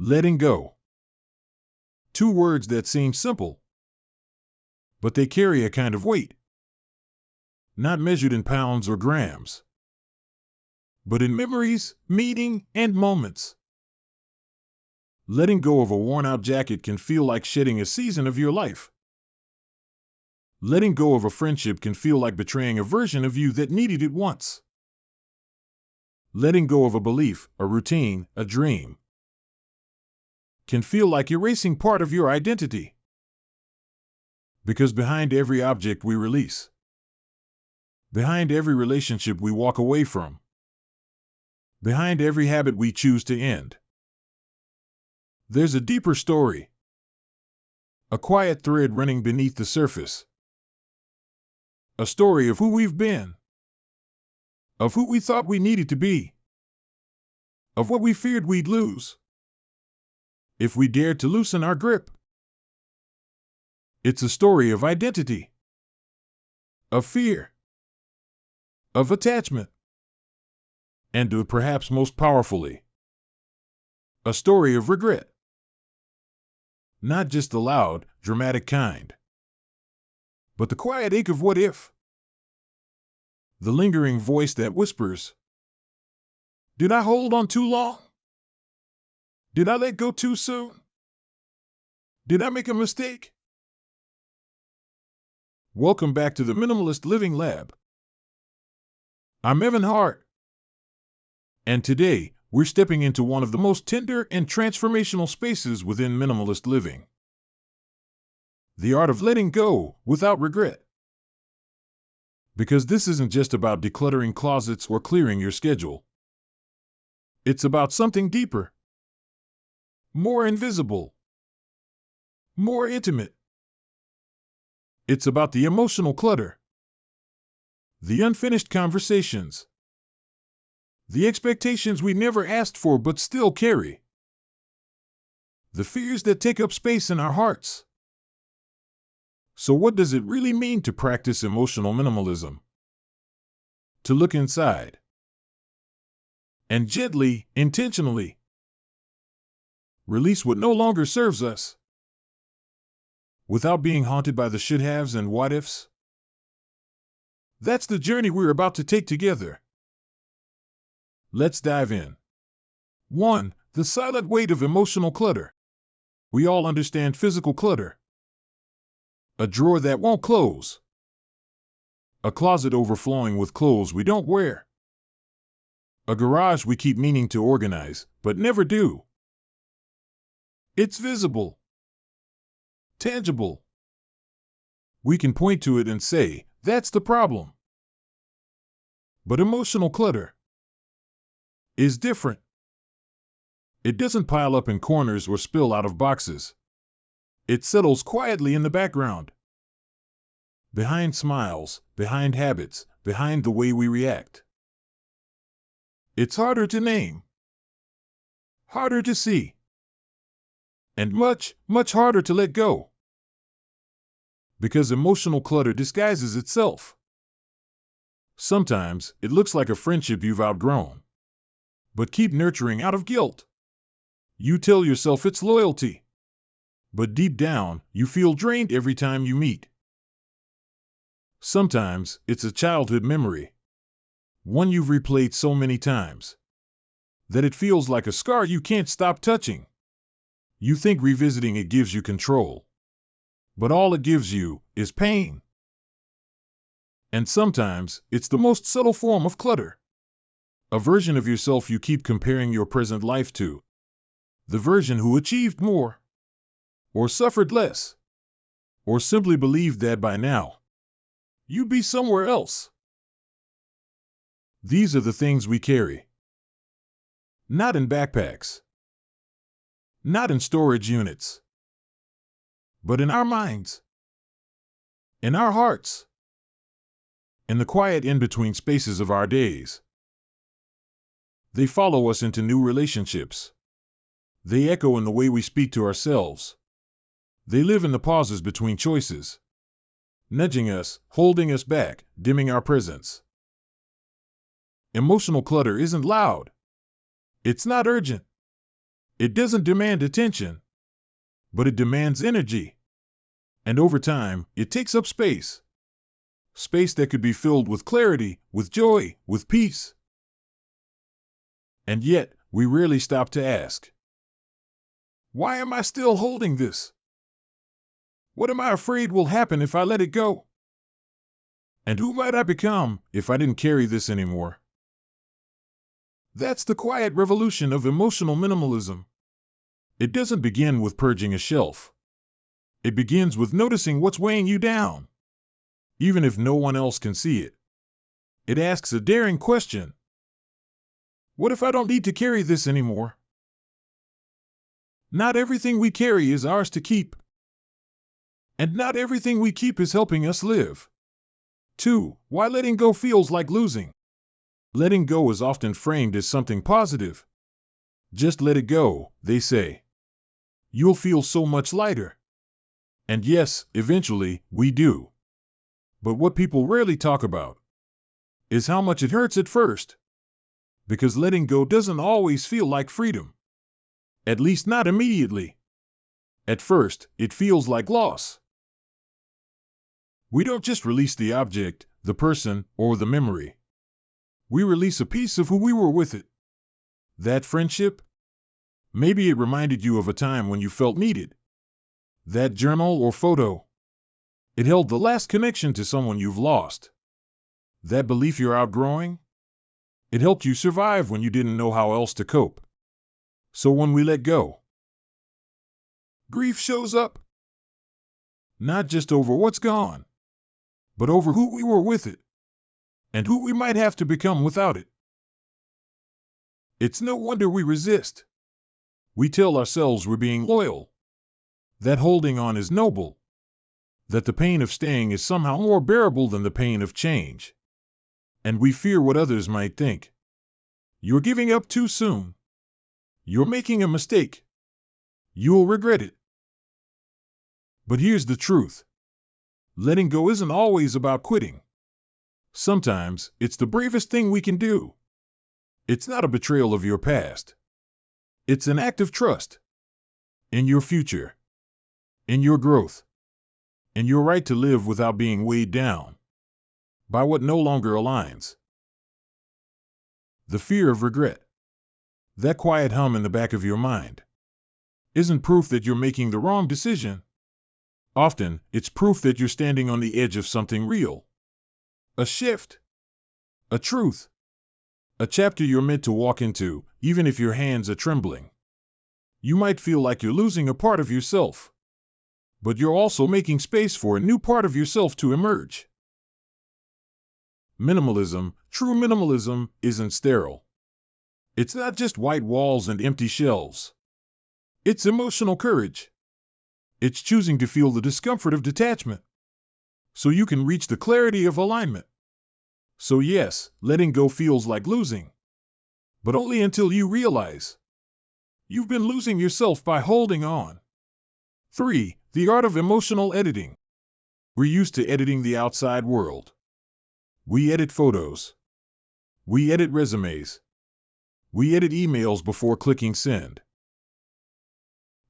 Letting go. Two words that seem simple, but they carry a kind of weight, not measured in pounds or grams, but in memories, meaning, and moments. Letting go of a worn-out jacket can feel like shedding a season of your life. Letting go of a friendship can feel like betraying a version of you that needed it once. Letting go of a belief, a routine, a dream, can feel like erasing part of your identity. Because behind every object we release, behind every relationship we walk away from, behind every habit we choose to end, there's a deeper story, a quiet thread running beneath the surface, a story of who we've been, of who we thought we needed to be, of what we feared we'd lose if we dared to loosen our grip. It's a story of identity, of fear, of attachment, and perhaps most powerfully, a story of regret. Not just the loud, dramatic kind, but the quiet ache of what if. The lingering voice that whispers, did I hold on too long? Did I let go too soon? Did I make a mistake? Welcome back to the Minimalist Living Lab. I'm Hart, and today we're stepping into one of the most tender and transformational spaces within minimalist living. The art of letting go without regret. Because this isn't just about decluttering closets or clearing your schedule. It's about something deeper, more invisible, more intimate. It's about the emotional clutter, the unfinished conversations, the expectations we never asked for but still carry, the fears that take up space in our hearts. So what does it really mean to practice emotional minimalism? To look inside and gently, intentionally, release what no longer serves us, without being haunted by the should-haves and what-ifs? That's the journey we're about to take together. Let's dive in. 1. The silent weight of emotional clutter. We all understand physical clutter. A drawer that won't close. A closet overflowing with clothes we don't wear. A garage we keep meaning to organize, but never do. It's visible, tangible. We can point to it and say, that's the problem. But emotional clutter is different. It doesn't pile up in corners or spill out of boxes. It settles quietly in the background. Behind smiles, behind habits, behind the way we react. It's harder to name, harder to see, and much, much harder to let go. Because emotional clutter disguises itself. Sometimes it looks like a friendship you've outgrown, but keep nurturing out of guilt. You tell yourself it's loyalty, but deep down you feel drained every time you meet. Sometimes it's a childhood memory, one you've replayed so many times that it feels like a scar you can't stop touching. You think revisiting it gives you control, but all it gives you is pain. And sometimes it's the most subtle form of clutter, a version of yourself you keep comparing your present life to, the version who achieved more, or suffered less, or simply believed that by now you'd be somewhere else. These are the things we carry. Not in backpacks, not in storage units, but in our minds, in our hearts, in the quiet in-between spaces of our days. They follow us into new relationships. They echo in the way we speak to ourselves. They live in the pauses between choices, nudging us, holding us back, dimming our presence. Emotional clutter isn't loud. It's not urgent. It doesn't demand attention, but it demands energy. And over time, it takes up space. Space that could be filled with clarity, with joy, with peace. And yet, we rarely stop to ask, why am I still holding this? What am I afraid will happen if I let it go? And who might I become if I didn't carry this anymore? That's the quiet revolution of emotional minimalism. It doesn't begin with purging a shelf. It begins with noticing what's weighing you down, even if no one else can see it. It asks a daring question. What if I don't need to carry this anymore? Not everything we carry is ours to keep. And not everything we keep is helping us live. 2. Why letting go feels like losing. Letting go is often framed as something positive. Just let it go, they say. You'll feel so much lighter. And yes, eventually, we do. But what people rarely talk about is how much it hurts at first. Because letting go doesn't always feel like freedom. At least not immediately. At first, it feels like loss. We don't just release the object, the person, or the memory. We release a piece of who we were with it. That friendship? Maybe it reminded you of a time when you felt needed. That journal or photo? It held the last connection to someone you've lost. That belief you're outgrowing? It helped you survive when you didn't know how else to cope. So when we let go, grief shows up. Not just over what's gone, but over who we were with it, and who we might have to become without it. It's no wonder we resist. We tell ourselves we're being loyal, that holding on is noble, that the pain of staying is somehow more bearable than the pain of change. And we fear what others might think. You're giving up too soon. You're making a mistake. You'll regret it. But here's the truth. Letting go isn't always about quitting. Sometimes it's the bravest thing we can do. It's not a betrayal of your past. It's an act of trust in your future, in your growth, in your right to live without being weighed down by what no longer aligns. The fear of regret, that quiet hum in the back of your mind, isn't proof that you're making the wrong decision. Often, it's proof that you're standing on the edge of something real. A shift, a truth, a chapter you're meant to walk into, even if your hands are trembling. You might feel like you're losing a part of yourself, but you're also making space for a new part of yourself to emerge. Minimalism, true minimalism, isn't sterile. It's not just white walls and empty shelves. It's emotional courage. It's choosing to feel the discomfort of detachment, so you can reach the clarity of alignment. So yes, letting go feels like losing, but only until you realize you've been losing yourself by holding on. 3. The art of emotional editing. We're used to editing the outside world. We edit photos. We edit resumes. We edit emails before clicking send.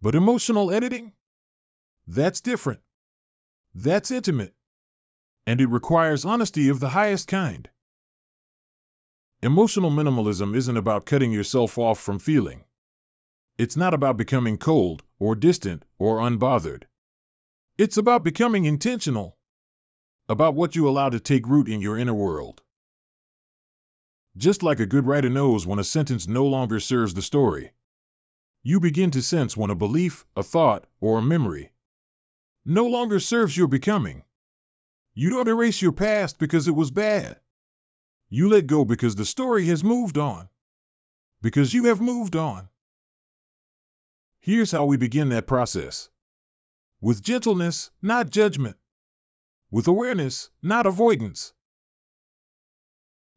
But emotional editing? That's different. That's intimate. And it requires honesty of the highest kind. Emotional minimalism isn't about cutting yourself off from feeling. It's not about becoming cold, or distant, or unbothered. It's about becoming intentional. About what you allow to take root in your inner world. Just like a good writer knows when a sentence no longer serves the story, you begin to sense when a belief, a thought, or a memory no longer serves your becoming. You don't erase your past because it was bad. You let go because the story has moved on. Because you have moved on. Here's how we begin that process. With gentleness, not judgment. With awareness, not avoidance.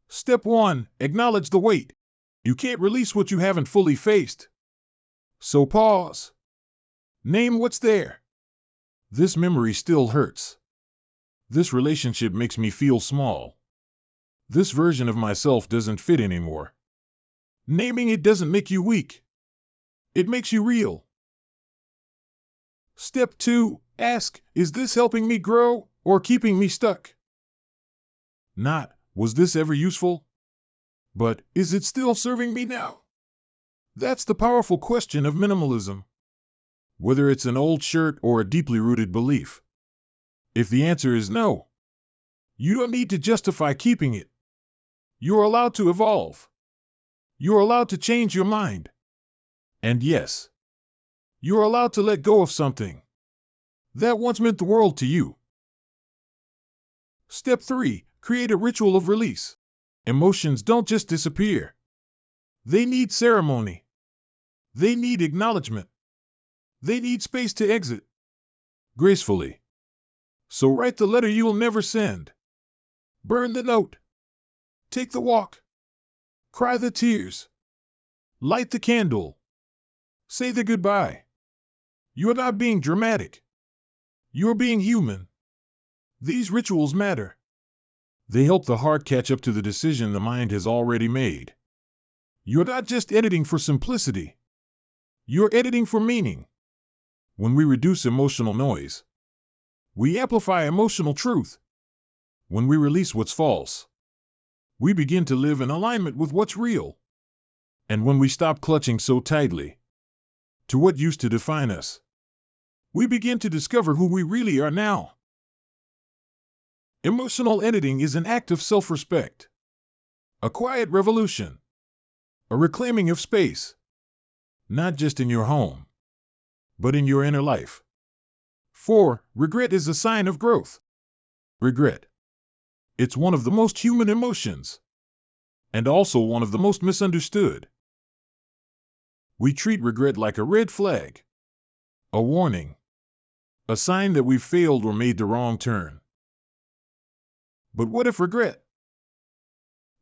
Step 1. Acknowledge the weight. You can't release what you haven't fully faced. So pause. Name what's there. This memory still hurts. This relationship makes me feel small. This version of myself doesn't fit anymore. Naming it doesn't make you weak. It makes you real. Step 2. Ask, is this helping me grow or keeping me stuck? Not, was this ever useful? But, is it still serving me now? That's the powerful question of minimalism. Whether it's an old shirt or a deeply rooted belief. If the answer is no, you don't need to justify keeping it. You're allowed to evolve. You're allowed to change your mind. And yes, you're allowed to let go of something that once meant the world to you. Step 3. Create a ritual of release. Emotions don't just disappear. They need ceremony. They need acknowledgement. They need space to exit gracefully. So write the letter you'll never send. Burn the note. Take the walk. Cry the tears. Light the candle. Say the goodbye. You're not being dramatic. You're being human. These rituals matter. They help the heart catch up to the decision the mind has already made. You're not just editing for simplicity. You're editing for meaning. When we reduce emotional noise, we amplify emotional truth. When we release what's false, we begin to live in alignment with what's real. And when we stop clutching so tightly to what used to define us, we begin to discover who we really are now. Emotional editing is an act of self-respect, a quiet revolution, a reclaiming of space, not just in your home, but in your inner life. 4. Regret is a sign of growth. Regret. It's one of the most human emotions, and also one of the most misunderstood. We treat regret like a red flag, a warning, a sign that we've failed or made the wrong turn. But what if regret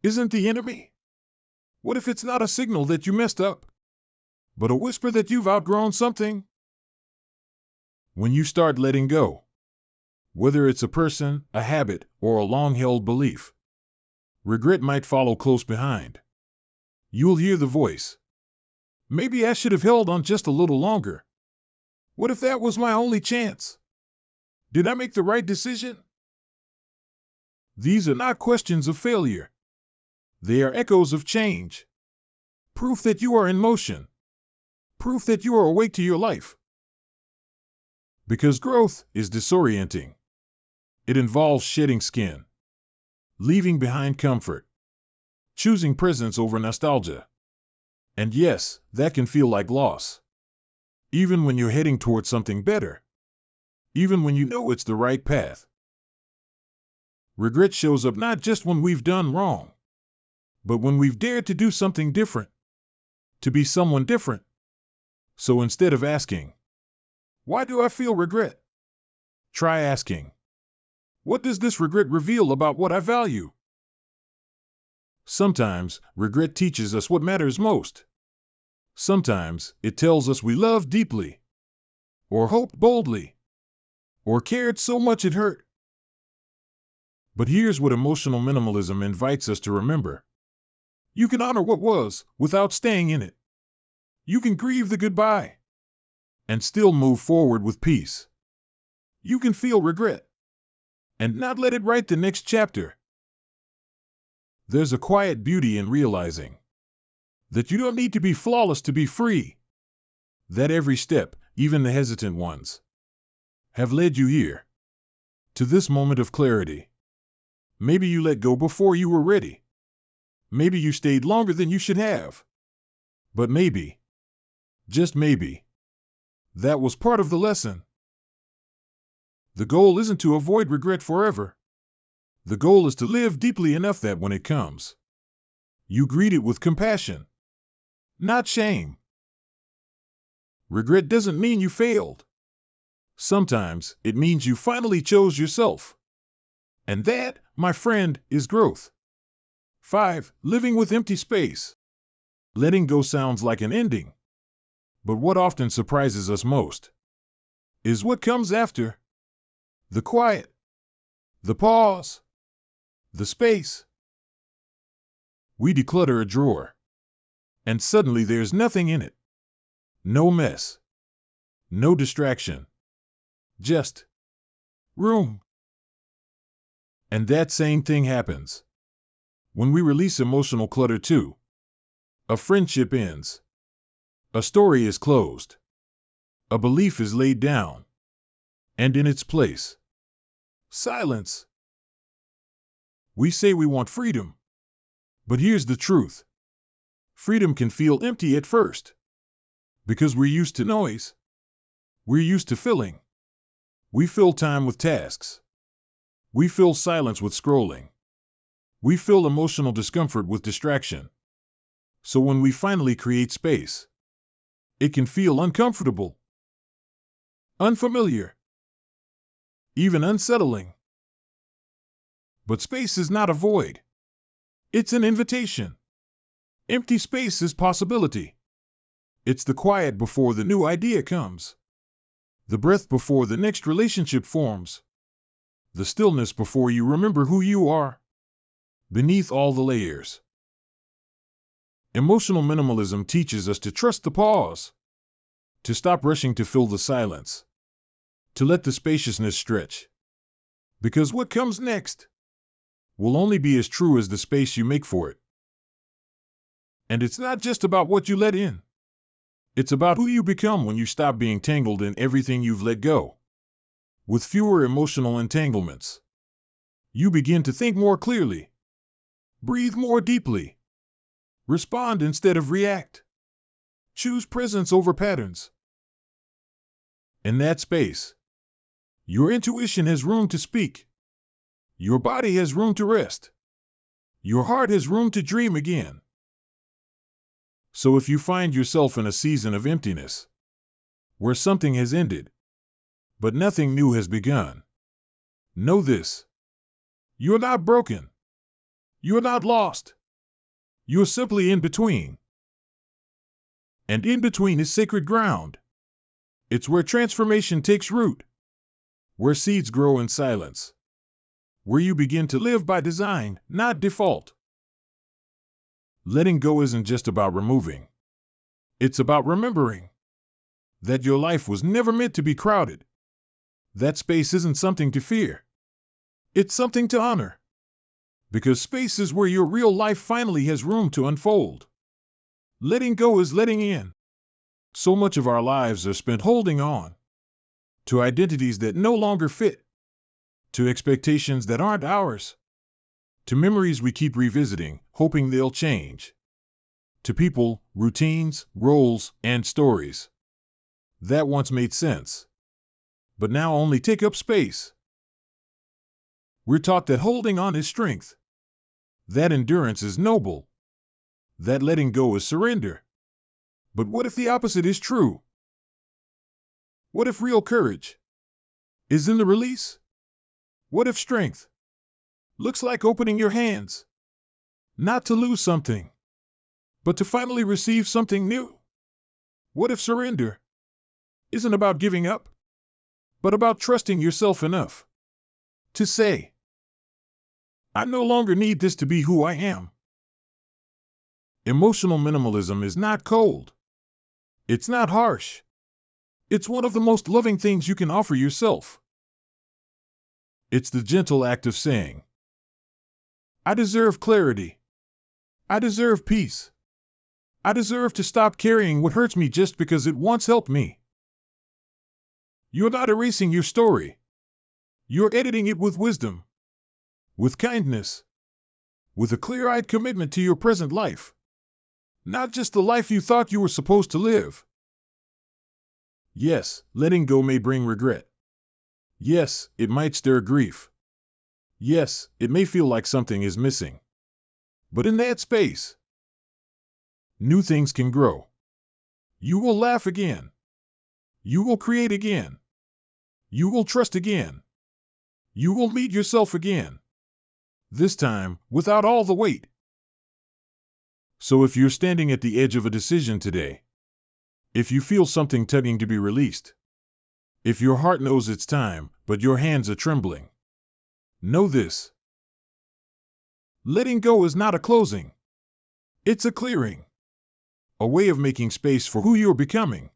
isn't the enemy? What if it's not a signal that you messed up, but a whisper that you've outgrown something? When you start letting go, whether it's a person, a habit, or a long-held belief, regret might follow close behind. You'll hear the voice. Maybe I should have held on just a little longer. What if that was my only chance? Did I make the right decision? These are not questions of failure. They are echoes of change. Proof that you are in motion. Proof that you are awake to your life. Because growth is disorienting. It involves shedding skin, leaving behind comfort, choosing presence over nostalgia. And yes, that can feel like loss. Even when you're heading towards something better. Even when you know it's the right path. Regret shows up not just when we've done wrong, but when we've dared to do something different, to be someone different. So instead of asking, why do I feel regret? Try asking, what does this regret reveal about what I value? Sometimes, regret teaches us what matters most. Sometimes, it tells us we loved deeply, or hoped boldly, or cared so much it hurt. But here's what emotional minimalism invites us to remember. You can honor what was without staying in it. You can grieve the goodbye and still move forward with peace. You can feel regret and not let it write the next chapter. There's a quiet beauty in realizing that you don't need to be flawless to be free. That every step, even the hesitant ones, have led you here, to this moment of clarity. Maybe you let go before you were ready. Maybe you stayed longer than you should have. But maybe, just maybe, that was part of the lesson. The goal isn't to avoid regret forever. The goal is to live deeply enough that when it comes, you greet it with compassion, not shame. Regret doesn't mean you failed. Sometimes it means you finally chose yourself. And that, my friend, is growth. 5. Living with empty space. Letting go sounds like an ending. But what often surprises us most is what comes after. The quiet, the pause, the space. We declutter a drawer, and suddenly there's nothing in it. No mess. No distraction. Just room. And that same thing happens when we release emotional clutter too. A friendship ends. A story is closed. A belief is laid down. And in its place, silence. We say we want freedom. But here's the truth. Freedom can feel empty at first. Because we're used to noise. We're used to filling. We fill time with tasks. We fill silence with scrolling. We fill emotional discomfort with distraction. So when we finally create space, it can feel uncomfortable, unfamiliar, even unsettling. But space is not a void. It's an invitation. Empty space is possibility. It's the quiet before the new idea comes. The breath before the next relationship forms. The stillness before you remember who you are. Beneath all the layers. Emotional minimalism teaches us to trust the pause. To stop rushing to fill the silence. To let the spaciousness stretch. Because what comes next will only be as true as the space you make for it. And it's not just about what you let in. It's about who you become when you stop being tangled in everything you've let go. With fewer emotional entanglements, you begin to think more clearly, breathe more deeply, respond instead of react, choose presence over patterns. In that space, your intuition has room to speak, your body has room to rest, your heart has room to dream again. So if you find yourself in a season of emptiness, where something has ended, but nothing new has begun, know this. You're not broken. You're not lost. You're simply in between. And in between is sacred ground. It's where transformation takes root, where seeds grow in silence, where you begin to live by design, not default. Letting go isn't just about removing. It's about remembering that your life was never meant to be crowded. That space isn't something to fear. It's something to honor. Because space is where your real life finally has room to unfold. Letting go is letting in. So much of our lives are spent holding on to identities that no longer fit, to expectations that aren't ours, to memories we keep revisiting, hoping they'll change, to people, routines, roles, and stories that once made sense, but now only take up space. We're taught that holding on is strength, that endurance is noble, that letting go is surrender. But what if the opposite is true? What if real courage is in the release? What if strength looks like opening your hands, not to lose something, but to finally receive something new? What if surrender isn't about giving up, but about trusting yourself enough to say, I no longer need this to be who I am? Emotional minimalism is not cold. It's not harsh. It's one of the most loving things you can offer yourself. It's the gentle act of saying, I deserve clarity. I deserve peace. I deserve to stop carrying what hurts me just because it once helped me. You're not erasing your story. You're editing it with wisdom, with kindness, with a clear-eyed commitment to your present life. Not just the life you thought you were supposed to live. Yes, letting go may bring regret. Yes, it might stir grief. Yes, it may feel like something is missing. But in that space, new things can grow. You will laugh again. You will create again. You will trust again. You will meet yourself again. This time, without all the weight. So if you're standing at the edge of a decision today, if you feel something tugging to be released, if your heart knows it's time, but your hands are trembling, know this. Letting go is not a closing. It's a clearing. a way of making space for who you're becoming.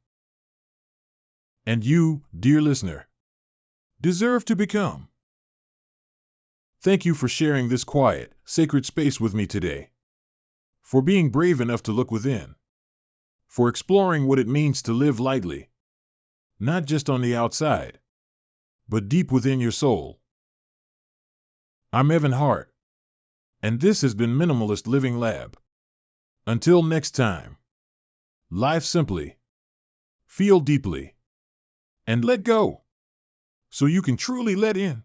And you, dear listener, deserve to become. Thank you for sharing this quiet, sacred space with me today, for being brave enough to look within, for exploring what it means to live lightly, not just on the outside, but deep within your soul. I'm Evan Hart, and this has been Minimalist Living Lab. Until next time, live simply, feel deeply, and let go, so you can truly let in.